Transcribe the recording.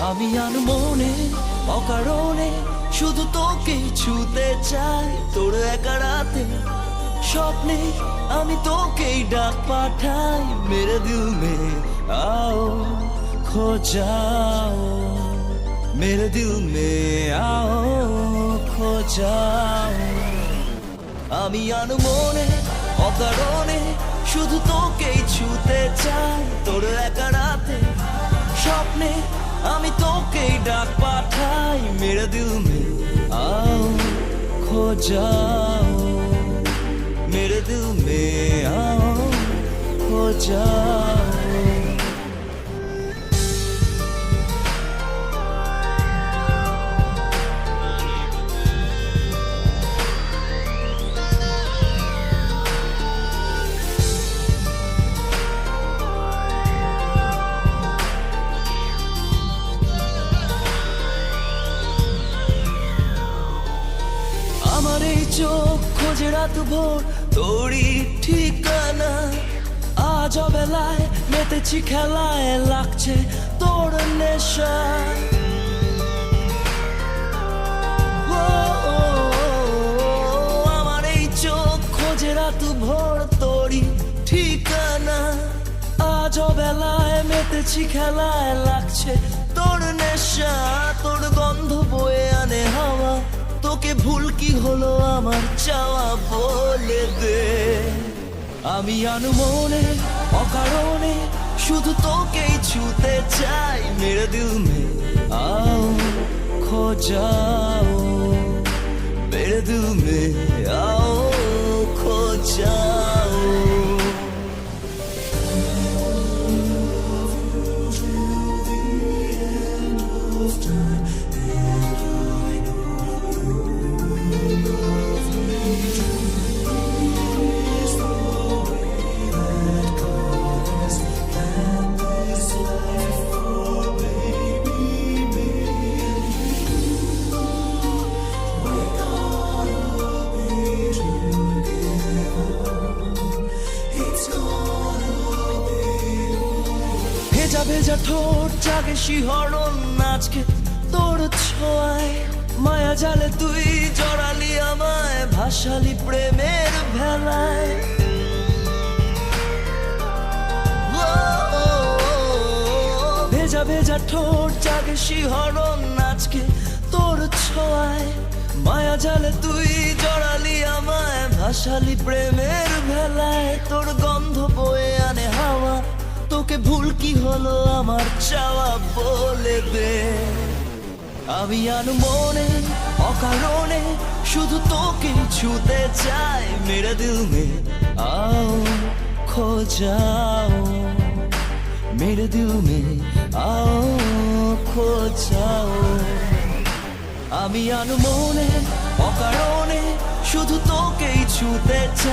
আমি আনমনে অকারণে শুধু তোকেই ছুতে চাই। তোর একা রাতে স্বপ্নে আমি তোকেই ডাক পাঠাই। মেরে দিল মে आओ खो जाओ, मेरे दिल में आओ खो जाओ। আমি আনমনে অকারণে শুধু তোকেই ছুতে চাই। তোর একা রাতে স্বপ্নে আমি তোকেই ডাক পাঠাই। মেরে দিল মে आओ खो जाओ, मेरे दिल में आओ खो जाओ। আমার এই চোখ খোঁজে রাত ভোর তোরই ঠিকানা। আজ বেলায় মেতেছি খেলায়, লাগছে তোর নেশা। আমার এই চোখ খোঁজে রাত ভোর তোরই ঠিকানা। আজ বেলায় মেতেছি খেলায়, লাগছে তোর নেশা। তোর গন্ধ বয়ে আনে হাওয়া, তোকে ভুল কি হলো আমার চাওয়া বলে দে। আমি আনমনে অকারণে শুধু তোকেই ছুতে চাই। মেরে দিল মে आओ खो जाओ, मेरे दिल में आओ खो जाओ। ভেজা ভেজা ঠোঁট জাগে শিহরণ আজকে তোর ছোঁয়ায়। মায়া জালে তুই জড়ালি আমায়, ভাসালি প্রেমের ভেলায়। ভেজা ভেজা ঠোঁট জাগে শিহরণ আজকে তোর ছোঁয়ায়। মায়া জালে তুই জড়ালি আমায়, ভাসালি প্রেমের ভেলায়। তোর গন্ধ বয়ে আনে হাওয়া, তোকে ভুল কি হলো আমার চাওয়া বলে দে। আমি আনমনে অকারণে শুধু তোকে ছুতে চাই। মেরে দিল মে आओ खो जाओ, मेरे दिल में आओ खो जाओ। আমি আনমনে অকারণে শুধু তোকেই ছুতে চাই।